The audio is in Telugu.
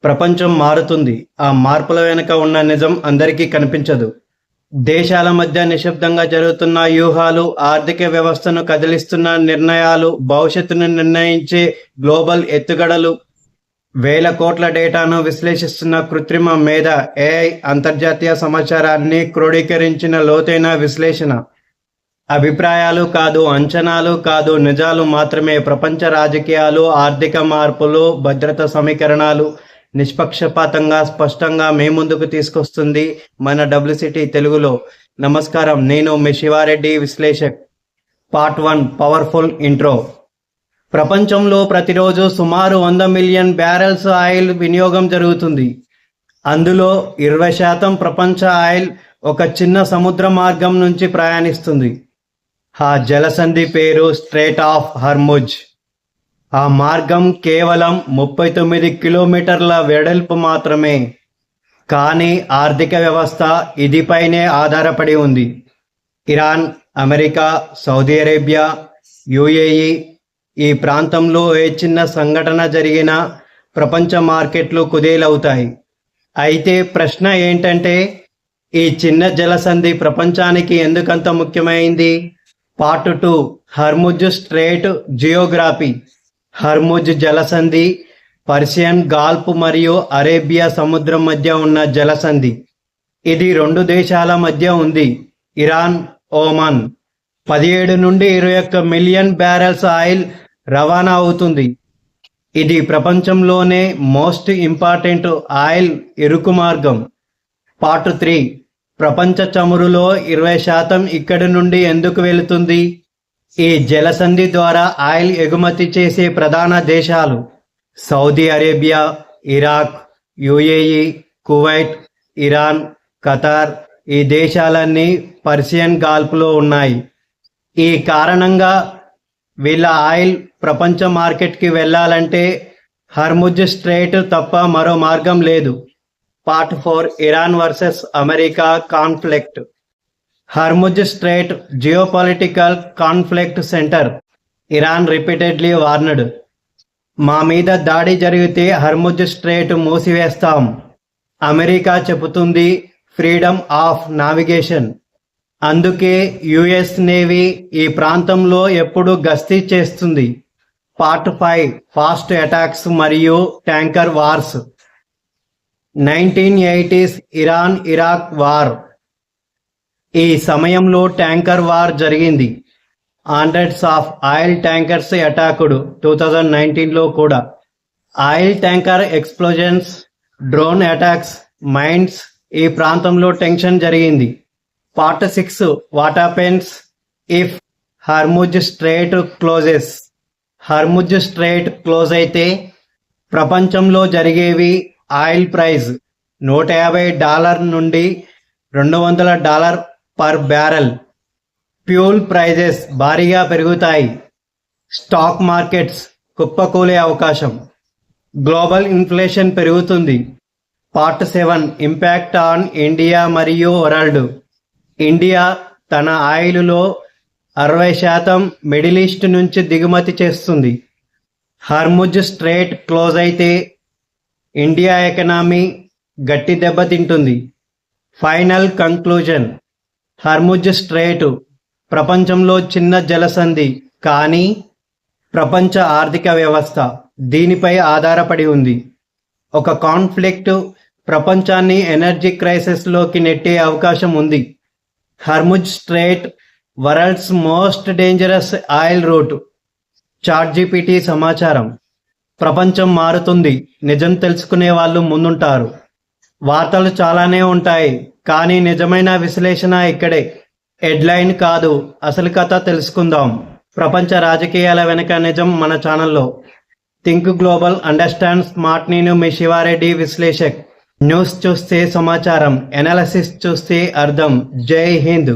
ప్రపంచం మారుతుంది. ఆ మార్పుల వెనుక ఉన్న నిజం అందరికీ కనిపించదు. దేశాల మధ్య నిశ్శబ్దంగా జరుగుతున్న వ్యూహాలు, ఆర్థిక వ్యవస్థను కదిలిస్తున్న నిర్ణయాలు, భవిష్యత్తును నిర్ణయించే గ్లోబల్ ఎత్తుగడలు, వేల కోట్ల డేటాను విశ్లేషిస్తున్న కృత్రిమ మేధ ఏఐ, అంతర్జాతీయ సమాచారాన్ని క్రోడీకరించిన లోతైన విశ్లేషణ. అభిప్రాయాలు కాదు, అంచనాలు కాదు, నిజాలు మాత్రమే. ప్రపంచ రాజకీయాలు, ఆర్థిక మార్పులు, భద్రతా సమీకరణాలు నిష్పక్షపాతంగా, స్పష్టంగా మీ ముందుకు తీసుకొస్తుంది మన డబ్ల్యూసిటీ తెలుగులో. నమస్కారం, నేను మీ శివారెడ్డి, విశ్లేషక్. Part 1, powerful intro. ప్రపంచంలో ప్రతిరోజు సుమారు 100 మిలియన్ బ్యారెల్స్ ఆయిల్ వినియోగం జరుగుతుంది. అందులో 20% ప్రపంచ ఆయిల్ ఒక చిన్న సముద్ర మార్గం నుంచి ప్రయాణిస్తుంది. ఆ జలసంధి పేరు స్ట్రెయిట్ ఆఫ్ హర్ముజ్. ఆ మార్గం కేవలం 39 కిలోమీటర్ల వెడల్పు మాత్రమే. కానీ ఆర్థిక వ్యవస్థ ఇదిపైనే ఆధారపడి ఉంది. Iran, America, Saudi Arabia, UAE, ఈ ప్రాంతంలో ఏ చిన్న సంఘటన జరిగినా ప్రపంచ మార్కెట్లు కుదేలవుతాయి. అయితే ప్రశ్న ఏంటంటే, ఈ చిన్న జలసంధి ప్రపంచానికి ఎందుకంత ముఖ్యమైంది? Part 2, Hormuz strait geography. Hormuz జలసంధి పర్షియన్ గాల్ఫ్ మరియు అరేబియా సముద్రం మధ్య ఉన్న జలసంధి. ఇది 2 దేశాల మధ్య ఉంది. Iran, Oman. 17 నుండి 21 మిలియన్ బ్యారెల్స్ ఆయిల్ రవాణా అవుతుంది. ఇది ప్రపంచంలోనే మోస్ట్ ఇంపార్టెంట్ ఆయిల్ ఇరుకు మార్గం. పార్ట్ 3, ప్రపంచ చమురులో 20% ఇక్కడి నుండి ఎందుకు వెళుతుంది? ఈ జలసంధి ద్వారా ఆయిల్ ఎగుమతి చేసే ప్రధాన దేశాలు Saudi Arabia, Iraq, UAE, Kuwait, Iran, Qatar. ఈ దేశాలన్నీ పర్షియన్ గాల్ఫ్లో ఉన్నాయి. ఈ కారణంగా వీళ్ళ ఆయిల్ ప్రపంచ మార్కెట్కి వెళ్ళాలంటే హర్ముజ్ స్ట్రెయిట్ తప్ప మరో మార్గం లేదు. Part 4, Iran versus America conflict. Hormuz strait geopolitical conflict centre. Iran repeatedly warned, మా మీద దాడి జరిగితే హర్ముజ్ స్ట్రెయిట్ మూసివేస్తాం. అమెరికా చెబుతుంది ఫ్రీడమ్ ఆఫ్ నావిగేషన్. అందుకే యుఎస్ నేవీ ఈ ప్రాంతంలో ఎప్పుడు గస్తీ చేస్తుంది. పార్ట్ 5, ఫాస్ట్ అటాక్స్ మరియు tanker wars. 1980s Iran Iraq war. ఈ సమయంలో ట్యాంకర్ వార్ జరిగింది. Hundreds of oil tankers attacked. 2019లో కూడా oil tanker explosions, drone attacks, mines. ఈ ప్రాంతంలో టెన్షన్ జరిగింది. Part 6, what happens if Hormuz straight closes. Hormuz straight close అయితే ప్రపంచంలో జరిగేవి: ఆయిల్ ప్రైస్ $150 నుండి $200 పర్ బ్యారెల్. ఫ్యూల్ ప్రైజెస్ భారీగా పెరుగుతాయి. స్టాక్ మార్కెట్స్ కుప్పకూలే అవకాశం. గ్లోబల్ ఇన్ఫ్లేషన్ పెరుగుతుంది. పార్ట్ 7, ఇంపాక్ట్ ఆన్ ఇండియా మరియు వరల్డ్. ఇండియా తన ఆయిలులో 60% మిడిల్ ఈస్ట్ నుంచి దిగుమతి చేస్తుంది. హర్ముజ్ స్ట్రెయిట్ క్లోజ్ అయితే ఇండియా ఎకనామీ గట్టి దెబ్బతింటుంది. ఫైనల్ కంక్లూజన్: హర్ముజ్ స్ట్రెయిట్ ప్రపంచంలో చిన్న జలసంధి, కానీ ప్రపంచ ఆర్థిక వ్యవస్థ దీనిపై ఆధారపడి ఉంది. ఒక కాన్ఫ్లిక్ట్ ప్రపంచాన్ని ఎనర్జీ క్రైసిస్లోకి నెట్టే అవకాశం ఉంది. Hormuz strait world's most dangerous oil route. ChatGPT సమాచారం. ప్రపంచం మారుతుంది, నిజం తెలుసుకునే వాళ్ళు ముందుంటారు. వార్తలు చాలానే ఉంటాయి, కానీ నిజమైన విశ్లేషణ ఇక్కడే. హెడ్లైన్ కాదు, అసలు కథ తెలుసుకుందాం. ప్రపంచ రాజకీయాల వెనక నిజం మన ఛానల్లో. Think global, understand smart. నేను మీ శివారెడ్డి, విశ్లేషక్. న్యూస్ చూస్తే సమాచారం, ఎనాలిసిస్ చూస్తే అర్థం. జై హింద్.